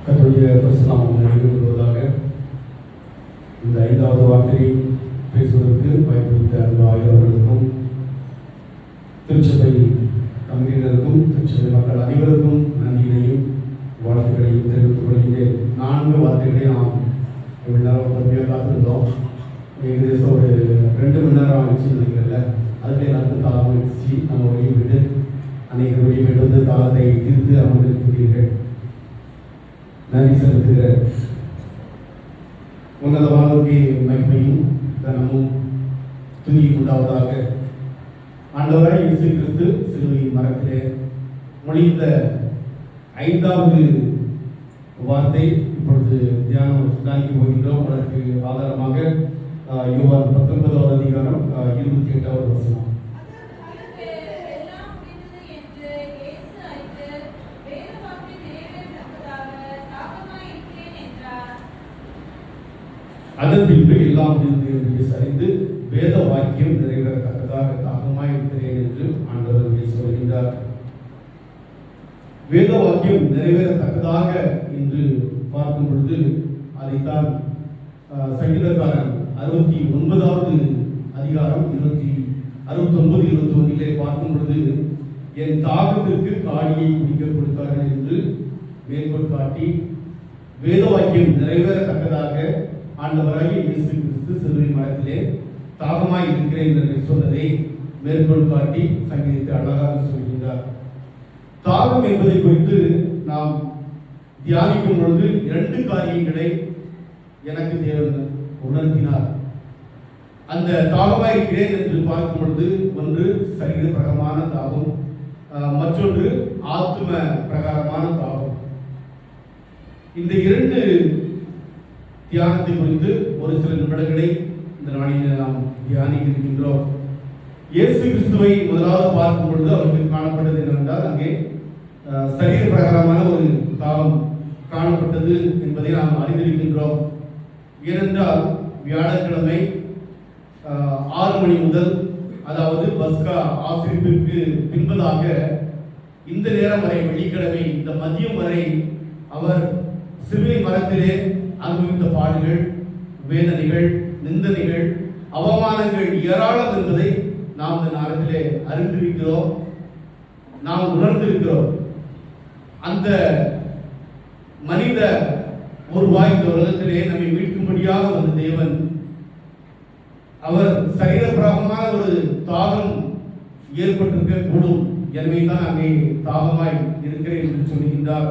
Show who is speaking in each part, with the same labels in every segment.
Speaker 1: கர்த்தருடைய பரிசுத்த நாமம் மகிமைப்படுவதாக. இந்த 5வது வார்த்தையை பேசுவதற்கு வாய்ப்பளித்த அன்பாயவர்களுக்கும் திருச்சபை கமிட்டியினருக்கும் திருச்சபை மக்கள் அனைவருக்கும் நன்றியையும் வாழ்த்துக்களையும் தெரிவித்துக் கொள்கிறேன். 4 வார்த்தைகளை நாம் இவ்வளவு நேரம் பொறுமையாக காத்திருந்தோம். ஏகதேசம் ஒரு 2 மணி நேரம் ஆகிடுச்சு நினைக்கிறேன்ல. அதுக்கு எல்லாருக்கும் தாளம் வச்சு நம்ம வெளியே விட்டு அனைவரும் வெளியே போயிட்டு வந்து தாளத்தை தீர்த்து அமர்ந்திருக்கிறீர்கள். நன்றி செலுத்துகிறேன். உன்னதமானவருக்கு மகிமையும் கனமும் துணியும் உண்டாவதாக. ஆண்டவராய் இயேசு கிறிஸ்து சிலுவையின் மரத்திலே மொழிந்த 5வது வார்த்தை இப்பொழுது தியானிக்க போகின்றோம். அதற்கு ஆதாரமாக யோவான் 19வது அதிகாரம் 28வது வசனம். அதன் பின்பு எல்லாம் முடிந்தது சரிந்து வேத வாக்கியம் நிறைவேறத்தக்கதாக தாகமாய் இருக்கிறேன் என்று ஆண்டவர் சொல்கின்றார். வேத வாக்கியம் நிறைவேறத்தக்கதாக என்று பார்க்கும் பொழுது அதைத்தான் சங்கீதக்காரன் 69வது அதிகாரம் 69, 21 பார்க்கும் பொழுது என் தாகத்திற்கு காடியை குடிக்க கொடுத்தார்கள் என்று மேற்கோள் காட்டி வேத வாக்கியம் நிறைவேறத்தக்கதாக ஆண்டவராகிய இயேசு கிறிஸ்து சிலுவை மரத்திலே தாகமாய் இருக்கிறேன் என்று சொன்னதை மேற்கோள் காட்டி சங்கீதத்தை அழகாக சொல்கின்றார். தாகம் என்பதை குறித்து நாம் தியானிக்கும் பொழுது 2 காரியங்களை எனக்கு தேவன் உணர்த்தினார். அந்த தாகமாய் இருக்கிறேன் என்று பார்க்கும் பொழுது ஒன்று சரீர பிரகாரமான தாகம், மற்றொன்று ஆத்ம பிரகாரமான தாகம். இந்த 2 தியானத்தை குறித்து ஒரு சில நிமிடங்களை இந்த நாளில் நாம் தியானிக்க இருக்கின்றோம். இயேசு கிறிஸ்துவை முதலாவது பார்க்கும் பொழுது அவருக்கு காணப்பட்டது என்னவென்றால் அங்கே சரீர பிரகாரமான ஒரு தாகம் காணப்பட்டது என்பதை நாம் அறிந்திருக்கின்றோம். ஏனென்றால் வியாழக்கிழமை 6 மணி முதல், அதாவது பஸ்கா ஆசிரிப்பிற்கு பின்பதாக இந்த நேரம் வரை, வெள்ளிக்கிழமை இந்த மதியம் வரை அவர் சிலுவை மரத்திலே அனுபவித்த பாடுகள், வேதனைகள், நிந்தனைகள், அவமானங்கள் ஏராளம் என்பதை நாம் இந்த நேரத்திலே அறிந்திருக்கிறோம், நாம் உணர்ந்திருக்கிறோம். அந்த மனித ஒரு வாய்ந்த உலகத்திலே நம்மை மீட்கும்படியாக வந்த தேவன் அவர் சரீரப்பிரகமான ஒரு தாகம் ஏற்பட்டிருக்க கூடும், எனவே தான் அங்கே தாகமாய் இருக்கிறேன் என்று சொல்கின்றார்.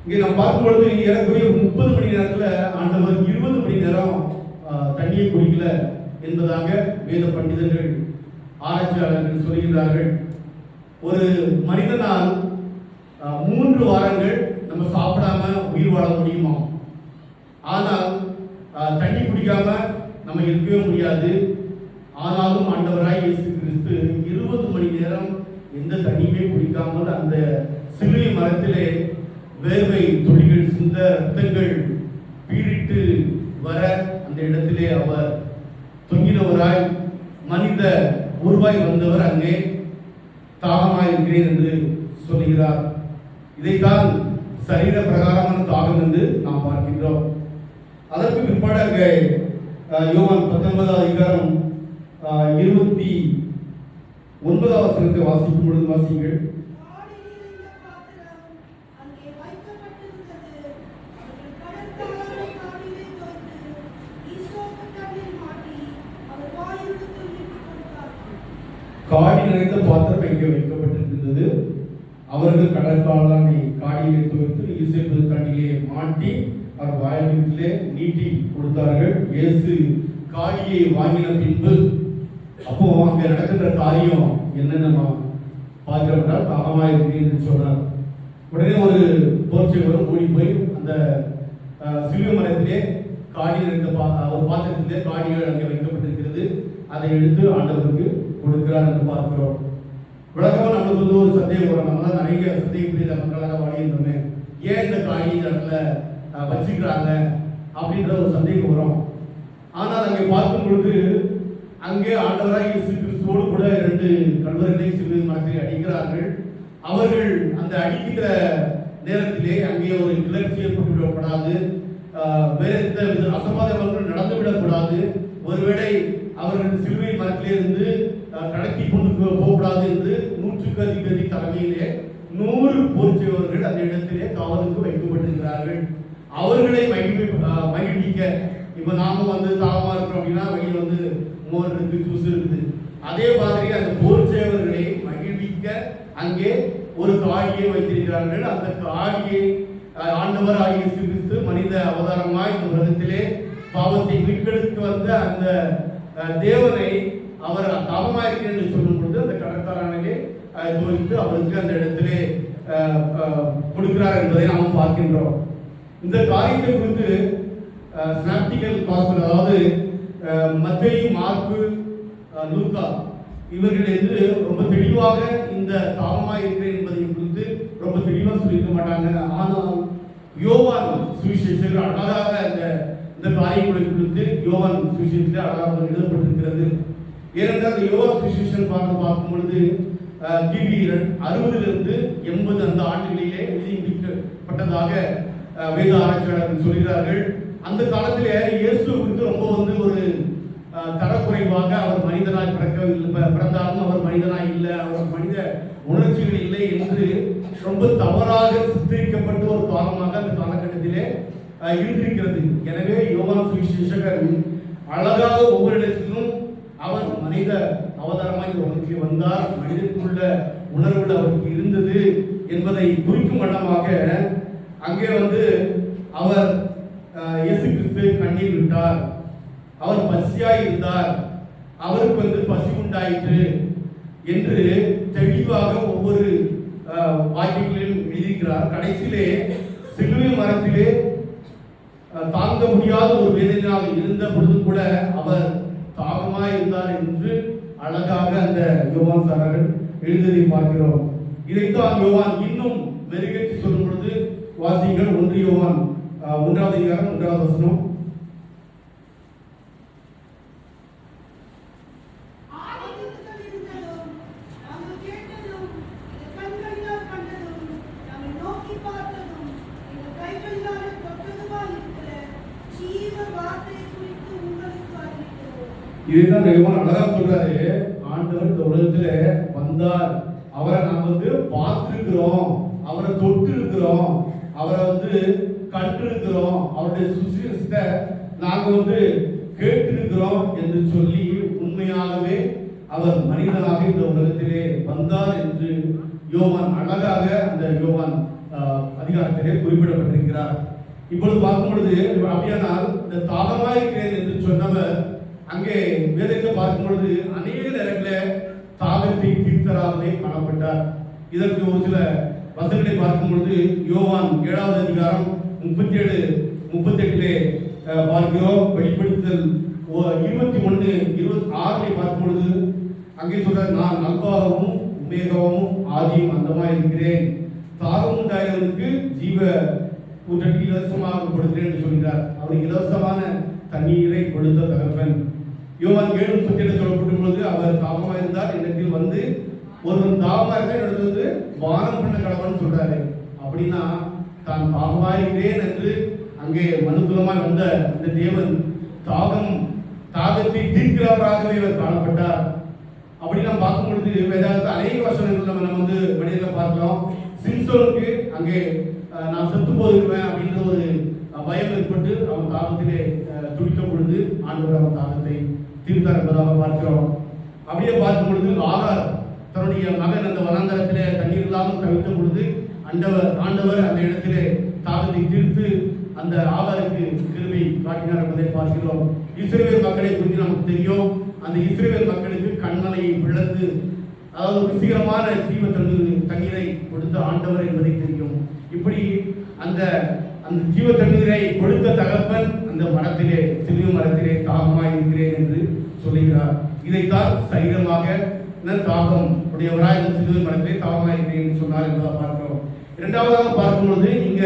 Speaker 1: இங்கே நாம் பார்க்கும் பொழுது ஏறக்குறைய 30 மணி நேரத்தில் ஆண்டவர் 20 மணி நேரம் தண்ணியை குடிக்கல என்பதாக வேத பண்டிதர்கள், ஆராய்ச்சியாளர்கள் சொல்கிறார்கள். ஒரு மனிதனால் 3 வாரங்கள் நம்ம சாப்பிடாம உயிர் வாழ முடியுமா? ஆனால் தண்ணி குடிக்காம நம்ம இருக்கவே முடியாது. ஆனாலும் ஆண்டவராய் இயேசு கிறிஸ்து 20 மணி நேரம் எந்த தண்ணியுமே குடிக்காமல் அந்த சிலுவை மரத்திலே வேர்வை துளிகள் சிந்த, ரத்தங்கள் பீரிட்டு வர அந்த இடத்திலே அவர் தொங்கினவராய் மனித உருவாய் வந்தவர் அங்கே தாகமாய் இருக்கிறேன் என்று சொல்கிறார். இதைத்தான் சரீர பிரகாரமான தாகம் என்று நாம் பார்க்கின்றோம். அதற்கு பிற்பாடு அங்கே யோவான் 19வது அதிகாரம் 29வது வசனத்தை வாசிக்கும் பொழுது வாசிங்கள். காடி நிறைந்த பாத்திரம் இங்கே வைக்கப்பட்டிருந்தது. அவர்கள் கடற்காலானை காடியிலே துவைத்து ஈசேப்பு தண்ணியிலே மாட்டி அவர் வாயிலே நீட்டி கொடுத்தார்கள். இயேசு காடியை வாங்கின பின்பு அப்போ அங்க நடக்கின்ற காரியம் என்னென்ன பார்க்கிறோம் என்றால் தாகமாய் இருக்கிறேன் என்று சொன்னார். உடனே ஒரு போர்ச்சைவரும் ஓடி போய் அந்த சிலுவை மரத்திலே காடி நிறைந்த ஒரு பாத்திரத்திலே காடிகள் அங்கே வைக்கப்பட்டிருக்கிறது. அதை எடுத்து ஆண்டவருக்கு கொடுக்கிறார் என்று பார்க்கிறோம். விளக்கமாக நம்மளுக்கு வந்து ஒரு சந்தேகம் வரும். நம்ம தான் நிறைய சந்தேகப்படி மக்களாக வாடியிருந்தோமே, ஏன் இந்த காடி இந்த இடத்துல வச்சுக்கிறாங்க அப்படின்ற ஒரு சந்தேகம் வரும். ஆனால் அங்கே பார்க்கும் பொழுது அங்கே ஆண்டவராய் இயேசு கிறிஸ்து கிறிஸ்துவோடு கூட 2 கல்வர்களை சிலுவை மரத்தில் அடிக்கிறார்கள். அவர்கள் அந்த அடிக்கிற நேரத்திலே அங்கே ஒரு கிளர்ச்சி ஏற்பட்டுவிடக்கூடாது, வேற எந்த வித அசம்பாவிதங்களும் நடந்துவிடக்கூடாது, ஒருவேளை அவர்கள் சிலுவை மரத்திலிருந்து கடத்தி கொண்டு போகக்கூடாது என்று 100க்கு அதிபதி தலைமையிலே 100 போர்ச்சேவர்கள் அந்த இடத்திலே காவலுக்கு வைக்கப்பட்டிருக்கிறார்கள். அவர்களை மகிழ்விக்க, இப்ப நாம தாகமா இருக்கிறோம் அப்படின்னா வெளியே மோர் இருக்கு, ஜூஸ் இருக்குது. அதே மாதிரி அந்த போர்ச்சேவர்களை மகிழ்விக்க அங்கே ஒரு காடியை வைத்திருக்கிறார்கள். அந்த காடியை ஆண்டவர் ஆகிய கிறிஸ்து மனித அவதாரமாய் இந்த உலகத்திலே பாவத்தை மீட்பெடுக்க வந்த அந்த தேவனை அவர் தாபமாயிருக்க என்று சொல்லும் பொழுது அந்த கடற்கரையிலே தோய்த்து அவருக்கு அந்த இடத்திலே கொடுக்கிறார் என்பதை நாம் பார்க்கின்றோம். இந்த காரியத்தை குறித்து ஸ்னாப்டிக்கல் காஸ்பல், அதாவது மத்தேயு, மார்க்கு, லூக்கா இவர்கள் என்று ரொம்ப தெளிவாக இந்த தாபமாக இருக்கிறேன் என்பதை குறித்து ரொம்ப தெளிவாக சொல்லியிருக்க மாட்டாங்க. ஆனால் யோவான் சுவிசேஷர் அழகாக இந்த காரியங்களை குறித்து யோவான் சுவிசேஷத்தில் அழகாக எழுதப்பட்டிருக்கிறது. ஏனென்றால் அந்த யோவான் சுவிசேஷன் பார்க்கும் பொழுது கிபி 60 to 80 அந்த ஆண்டுகளிலே எழுதி முடிக்கப்பட்டதாக வேத ஆராய்ச்சியாளர்கள் சொல்கிறார்கள். அந்த காலத்திலே இயேசு குறித்து ரொம்ப ஒரு தரக்குறைவாக அவர் மனிதனாய் பிறந்தாலும் அவர் மனிதனாய் இல்லை, அவர் மனித உணர்ச்சிகள் இல்லை என்று ரொம்ப தவறாக சித்தரிக்கப்பட்ட ஒரு காலமாக அந்த காலகட்டத்திலே இருந்திருக்கிறது. எனவே யோவான் சுவிசேஷகர் அழகாக ஒவ்வொரு இடத்திலும் அவர் மனித அவதாரமாக உலகத்தில் வந்தார், மனிதனுக்குள்ள உணர்வுகள் அவருக்கு இருந்தது என்பதை குறிக்கும் வண்ணமாக அங்கே அவர் இயேசு கிறிஸ்து கண்ணீர் விட்டார், அவர் பசியாய் இருந்தார், அவருக்கு பசி உண்டாயிற்று என்று தெளிவாக ஒவ்வொரு வாக்கியங்களிலும் எழுதியிருக்கிறார். கடைசியிலே சிலுவை மரத்திலே தாங்க முடியாத ஒரு வேதனையாக இருந்த பொழுது கூட அவர் தாகமாய் இருந்தார் என்று அழகாக அந்த யோவான் சாரர்கள் எழுதியதை பார்க்கிறோம். இதைத்தான் யோவான் இன்னும் மெருகேற்றி சொல்லும் பொழுது வாசிங்கள் 1 யோவான் 1வது அதிகாரம் 1வது வசனம். இதுதான் யோவான் அழகா சொல்றாரு. ஆண்டவர் இந்த உலகத்துல வந்தார், அவரை நாம் பார்த்திருக்கிறோம், அவரை தொட்டு இருக்கிறோம், அவரை கண்டிருக்கிறோம், அவருடைய சுவிசேஷத்தை நாங்க கேட்டிருக்கிறோம் என்று சொல்லி உண்மையாகவே அவர் மனிதனாக இந்த உலகத்திலே வந்தார் என்று யோவான் அழகாக அந்த யோவான் அதிகாரத்திலே குறிப்பிடப்பட்டிருக்கிறார். இப்பொழுது பார்க்கும் பொழுது அப்படியானால் இந்த தாகமாயிருக்கிறேன் என்று சொன்னவர் அங்கே வேதத்தை பார்க்கும் பொழுது அநேக நேரங்களில் தாகத்தை தீர்த்தராகவே காணப்பட்டார். இதற்கு ஒரு சில வசனங்களை பார்க்கும் பொழுது யோவான் 7வது அதிகாரம் 37-38 பார்க்கிறோம். வெளிப்படுத்தல் 21-26 பார்க்கும் பொழுது அங்கே சொல்ற, நான் அல்பாகவும் உமேகாவும் ஆதியும் அந்தமாய் இருக்கிறேன், தாகம் உண்டாயவனுக்கு ஜீவ ஊற்றத்தை இலவசமாக கொடுக்கிறேன் என்று சொல்கிறார். அவர் இலவசமான தண்ணீரை கொடுத்த தகப்பன். யோவான் 7:37 சொல்லப்படும் பொழுது அவர் தாகமாக இருந்தார், இடத்தில் ஒருவன் தாகமாக இருந்தால் எடுத்து வானம் பண்ண கடவுள்னு சொல்றாரு. அப்படின்னா தான் தாகமாக இருக்கிறேன் என்று அங்கே மனுக்குலமாய் வந்த இந்த தேவன் தாகத்தை தீர்க்கிறவராகவே இவர் காணப்பட்டார். அப்படி நாம் பார்க்கும் பொழுது வேதாந்த அநேக வசனங்கள் நம்ம வெளியில பார்க்கலாம். சிம்சோனுக்கு அங்கே நான் செத்து போயிருவேன் அப்படின்ற ஒரு பயம் ஏற்பட்டு அவன் தாகத்திலே துடிக்கும் பொழுது ஆண்டவர் அவன் தாகத்தை தீர்த்தார் என்பதாக பார்க்கிறோம். அப்படியே பார்க்கும் பொழுது ஆகார் தன்னுடைய மகன் அந்த வனாந்தரத்திலே தண்ணீர் இல்லாமல் தவித்த பொழுது ஆண்டவர் அந்த இடத்திலே தாகத்தை தீர்த்து அந்த ஆகாருக்கு கிருபை காட்டினார் என்பதை பார்க்கிறோம். இஸ்ரவேல் மக்களை குறித்து நமக்கு தெரியும். அந்த இஸ்ரவேல் மக்களுக்கு கண்மலையை பிளந்து, அதாவது ருசிகரமான ஜீவ தண்ணீரை கொடுத்த ஆண்டவர் என்பதை தெரியும். இப்படி அந்த ஜீவ தண்ணீரை கொடுத்த தகப்பன் அந்த மரத்திலே, சிலுவை மரத்திலே தாகமாய் இருக்கிறேன் என்று சொல்லுகிறார். இதைத்தான் சரீரமாக தாகம் உடையவராய் இந்த சிலுவை மரத்திலே தாகமாய் இருக்கிறேன் என்று சொன்னார் என்பதை பார்க்கிறோம். இரண்டாவதாக பார்க்கும்பொழுது இங்க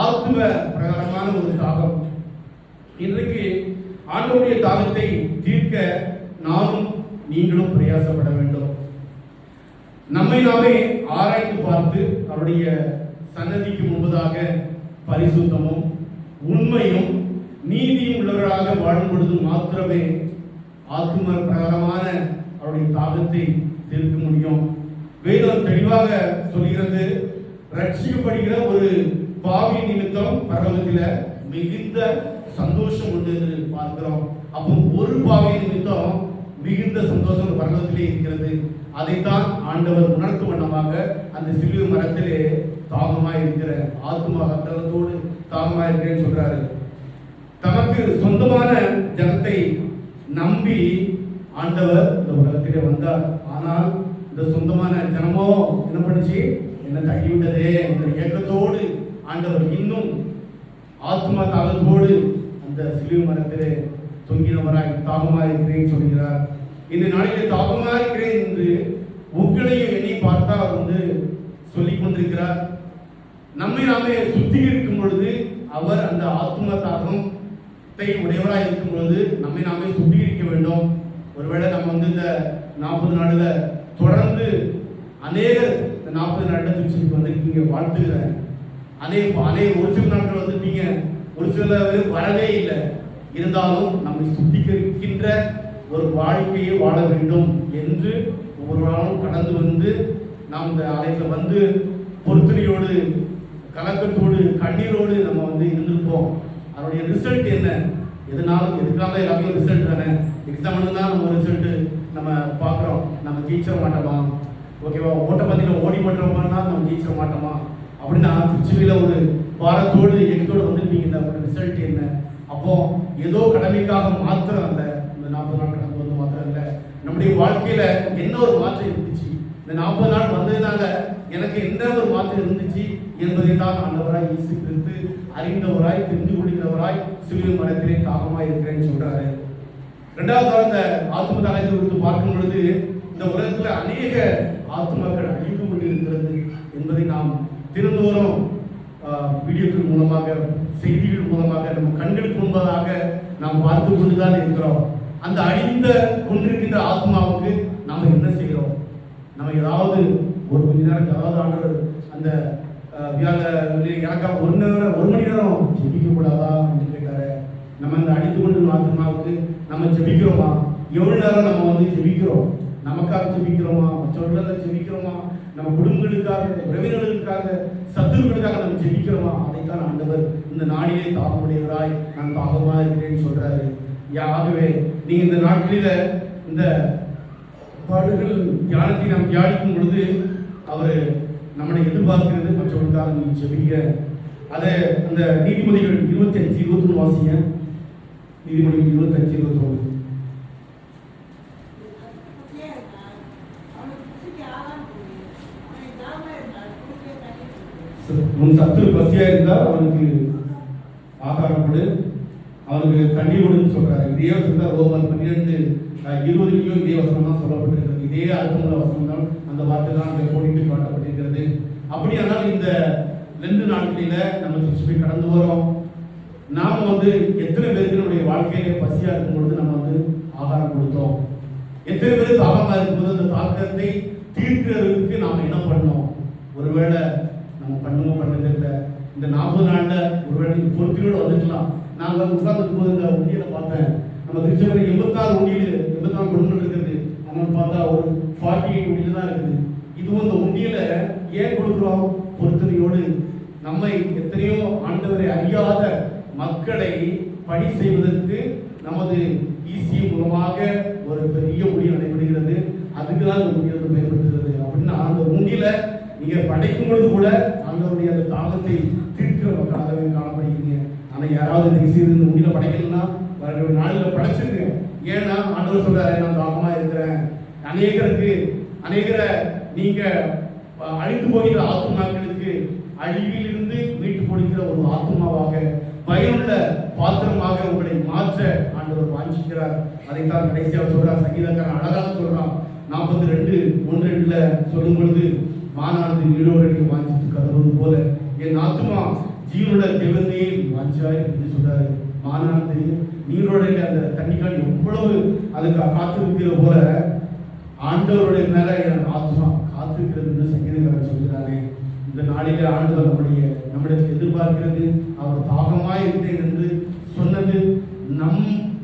Speaker 1: ஆத்ம பிரகாரமான ஒரு தாகம். இன்றைக்கு ஆண்டவருடைய தாகத்தை தீர்க்க நானும் நீங்களும் பிரயாசப்பட வேண்டும். நம்மை நாமே ஆராய்ந்து பார்த்து அவருடைய சன்னதிக்கு முன்பதாக பரிசுத்தமும் உண்மையும் நீதியும் உள்ளவர்களாக வாழும் பொழுது மாத்திரமே ஆத்தும பிரகாரமான அவருடைய தாகத்தை தீர்க்க முடியும். வேதம் தெளிவாக சொல்கிறது, ரட்சிக்கப்படுகிற ஒரு பாவி நிமித்தம் பரலோகத்தில மிகுந்த சந்தோஷம் உண்டு என்று பார்க்கிறோம். அப்போ ஒரு பாவி நிமித்தம் மிகுந்த சந்தோஷம் பரலோகத்திலே இருக்கிறது. அதைத்தான் ஆண்டவர் உணர்த்தும் வண்ணமாக அந்த சிலுவை மரத்திலே தாகமாய் இருக்கிற ஆத்துமா கத்தலத்தோடு தாகமாய் இருக்கிறேன்னு சொல்றாரு. தமக்கு சொந்தமான ஜனத்தை நம்பி ஆண்டவர் இந்த உலகத்திலே வந்தார். ஆனால் இந்த சொந்தமான ஜனமோ என்ன பண்ணுச்சு? என்ன தள்ளிவிட்டதே என்ற ஏக்கத்தோடு ஆண்டவர் இன்னும் ஆத்மா தாகத்தோடு அந்த சிலுவை மரத்திலே தொங்கினவராய் தாகமாய் இருக்கிறேன் சொல்கிறார். இந்த நாளிலே தாகமாய் இருக்கிறேன் என்று உங்களையும் என்னை பார்த்தா அவர் சொல்லிக் கொண்டிருக்கிறார். நம்மை நாமே சுத்திகரிக்கும் பொழுது அவர் அந்த ஆத்ம தாகத்தை உடையவராய் இருக்கும் பொழுது நம்மை நாமே சுத்திகரிக்க வேண்டும். ஒருவேளை நம்ம இந்த 40 நாள்ல தொடர்ந்து அநேகர் இந்த 40 நாட்கள் திருச்சிக்கு வந்திருக்கீங்க, வாழ்த்துக்கிறேன். ஒரு சில நாட்கள் வந்துட்டீங்க, ஒரு சில வரவே இல்லை. இருந்தாலும் நம்மை சுத்திகரிக்கின்ற ஒரு வாழ்க்கையை வாழ வேண்டும் என்று ஒவ்வொரு நாளும் கடந்து வந்து நாம் இந்த ஆலயத்தில் வந்து பொறுத்துணையோடு கலக்கத்தோடு கண்ணீரோடு நம்ம இருந்திருப்போம். அதனுடைய ரிசல்ட் என்ன? எதுக்காக எல்லாமே ரிசல்ட் தானே. எக்ஸாம் தான் நம்ம ரிசல்ட் நம்ம பார்க்குறோம். நம்ம ஜெயிச்சிட மாட்டோமா? ஓகேவா? ஓட்டப்பந்தயில் ஓடி மாட்டோமான்னா நம்ம ஜெயிச்சிட மாட்டோமா அப்படின்னா திருச்சியில் ஒரு பாரத்தோடு எங்கோடு வந்துருப்பீங்க. அப்படி ரிசல்ட் என்ன? அப்போ ஏதோ கடமைக்காக மாத்திரம் இல்லை, இந்த 40 நாள் கடந்து வந்து மாத்திரம் இல்லை, நம்முடைய வாழ்க்கையில என்ன ஒரு மாற்றம் இருந்துச்சு, இந்த 40 நாள் வந்ததுனால எனக்கு என்ன ஒரு மாற்றம் இருந்துச்சு என்பதை தான் ஆண்டவராய் இயேசு கிறிஸ்து அறிந்தவராய் தெரிந்து கொள்கிறவராய் சிலுவை மரத்திலே தாகமாய் இருக்கிறேன்னு சொல்றாரு. இரண்டாவது அந்த ஆத்ம தாகத்தை குறித்து பார்க்கும் பொழுது இந்த உலகத்துல அநேக ஆத்மாக்கள் அழிந்து கொண்டு இருக்கிறது என்பதை நாம் தினந்தோறும் வீடியோக்கள் மூலமாக செய்திகள் மூலமாக நம்ம கண்களுக்கு முன்பதாக நாம் பார்த்து கொண்டுதான் இருக்கிறோம். அந்த அழிந்த கொண்டிருக்கின்ற ஆத்மாவுக்கு நாம என்ன செய்கிறோம்? நம்ம ஏதாவது ஒரு கொஞ்ச நேரம் ஏதாவது ஆண்டவர் அந்த எனக்காக ஒரு மணி நேரம் ஜெபிக்க கூடாதா என்று கேட்டாரு. நம்ம அந்த அழிந்து கொண்டு ஆத்மாவுக்கு நம்ம ஜெபிக்கிறோமா? எவ்வளவு நேரம் நம்ம ஜெபிக்கிறோம்? நமக்காக ஜெபிக்கிறோமா? மற்றவர்களுக்காக ஜெபிக்கிறோமா? நம்ம குடும்பங்களுக்காக, உறவினர்களுக்காக, சத்துருக்களுக்காக நம்ம ஜெபிக்கிறோமா? அதைத்தான் ஆண்டவர் இந்த நாளிலே தாகமுடையவராய் நான் தாகமா இருக்கிறேன்னு சொல்றாரு. ஆகவே நீங்க இந்த நாட்களில இந்த பாடுகள் தியானத்தை நாம் தியானிக்கும் பொழுது அவர் நம்மளை எதிர்பார்க்கிறது மற்றவர்களுக்காக நீங்க ஜெபிங்க. அதை அந்த நீதிமொழிகள் 25-21 வாசிங்க. நீதிமொழிகள் 25-21. உன் சத்துரு பசியா இருந்தா அவனுக்கு ஆகாரம் கொடு, அவனுக்கு தண்ணீர் கொடுன்னு சொல்றாரு. இதே வசனம் ரோமர் 12:20 இதே வசனம் தான் சொல்லப்பட்டிருக்கிறது. இதே அர்த்தமுள்ள வசனம் தான், அந்த வார்த்தை தான் அங்கே போட்டு காட்டப்பட்டிருக்கிறது. அப்படியானால் இந்த 2 நாட்களில நம்ம திருச்சி கடந்து வரோம். நாம் எத்தனை பேருக்கு நம்முடைய வாழ்க்கையில பசியா இருக்கும் பொழுது நம்ம ஆகாரம் கொடுத்தோம்? எத்தனை பேருக்கு தாகமா இருக்கும்போது அந்த தாக்கத்தை தீர்க்கிறதுக்கு நாம என்ன பண்ணோம்? ஒருவேளை நம்ம பண்ணுமோ பண்ணதில்லை. இந்த 40 நாள்ல ஒருவேளை பொறுப்பினோட வந்துக்கலாம். நாங்கள் உட்கார்ந்து போது இந்த உண்டியலை பார்த்தேன். நம்ம திருச்சபையில் 84 உண்டியல் 84 குடும்பங்கள் இருக்குது. ஆனால் பார்த்தா ஒரு 48 உண்டியல் தான் இருக்குது. இதுவும் இந்த உண்டியலை ஏன் கொடுக்குறோம்? பொறுத்தனையோடு நம்மை எத்தனையோ ஆண்டவரை அறியாத மக்களை பணி செய்வதற்கு நமது ஈசிய மூலமாக ஒரு பெரிய உண்டியல் நடைபெறுகிறது. அதுக்கு தான் இந்த உண்டியல் பயன்படுத்துகிறது. அப்படின்னா அந்த உண்டியல நீங்க படைக்கும் பொழுது கூட ஆண்டவருடைய அந்த தாகத்தை தீர்க்கிற மக்களாகவே காணப்படுகிறீங்க. ஆனால் யாராவது இன்னைக்கு செய்து இந்த உண்டியல படைக்கலன்னா வர நாளில் படைச்சிருங்க. ஏன்னா ஆண்டவர் சொல்றாரு, நான் தாகமா இருக்கிறேன். அநேகரை நீங்க அழிந்து போகிற ஆத்மாக்களுக்கு அழிவிலிருந்து மீட்டு கொடுக்கிற ஒரு ஆத்மாவாக, பயனுள்ள பாத்திரமாக உங்களை மாற்ற ஆண்டவர் வாஞ்சிக்கிறார். அதைத்தான் கடைசியாக சொல்றார். சங்கீதக்காரன் அழகாக சொல்றான். 42:1-2 சொல்லும் பொழுது, மானானது நீரோரடி வாஞ்சித்து கதறுவது போல என் ஆத்மா ஜீவனுள்ள தேவனையே வாஞ்சாய் என்று சொல்றாரு. மானானது நீரோடையில் அந்த தண்ணிக்கால் எவ்வளவு அதுக்கு காத்திருக்கிற போல ஆண்டவருடைய மேல என் ஆத்மா காத்திருக்கிறது சங்கீதக்காரன் சொல்கிறானே. இந்த நாளிலே ஆண்டவர் நம்மிடத்தில் எதிர்பார்க்கிறது, அவர் தாகமாய் இருக்கிறேன் என்று சொன்னது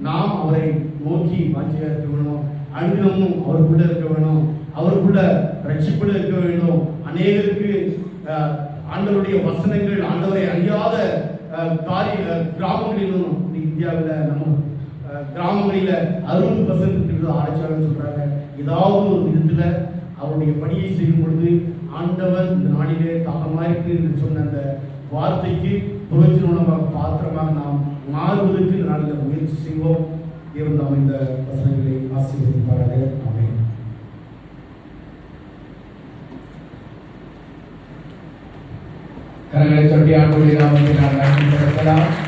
Speaker 1: நாம் அவரை நோக்கி வாஞ்சியா இருக்க வேணும். அனுதினமும் அவர் கூட இருக்க வேணும், அவர் கூட ரட்சிப்பட இருக்க வேண்டும். அநேகருக்கு ஆண்டவருடைய வசனங்கள், ஆண்டவரை அறியாத கிராமங்களிலும் இந்தியாவில் நம்ம கிராமங்களில் 60% ஆராய்ச்சியாளர் சொல்றாங்க. ஏதாவது ஒரு விதத்துல அவருடைய பணியை செய்யும் பொழுது ஆண்டவர் இந்த நாளிலே தாகமாயிருக்கு என்று சொன்ன அந்த வார்த்தைக்கு பிரயோஜனமாக பாத்திரமாக நாம் மாறுவதற்கு இந்த நாளில் முயற்சி செய்வோம். தேவன் நாம் இந்த வசனங்களை ஆசீர்வதிப்பாராக. ஆமென்.
Speaker 2: கரங்களை தொட்டி ஆண்டுடைய நாமத்தை நாம்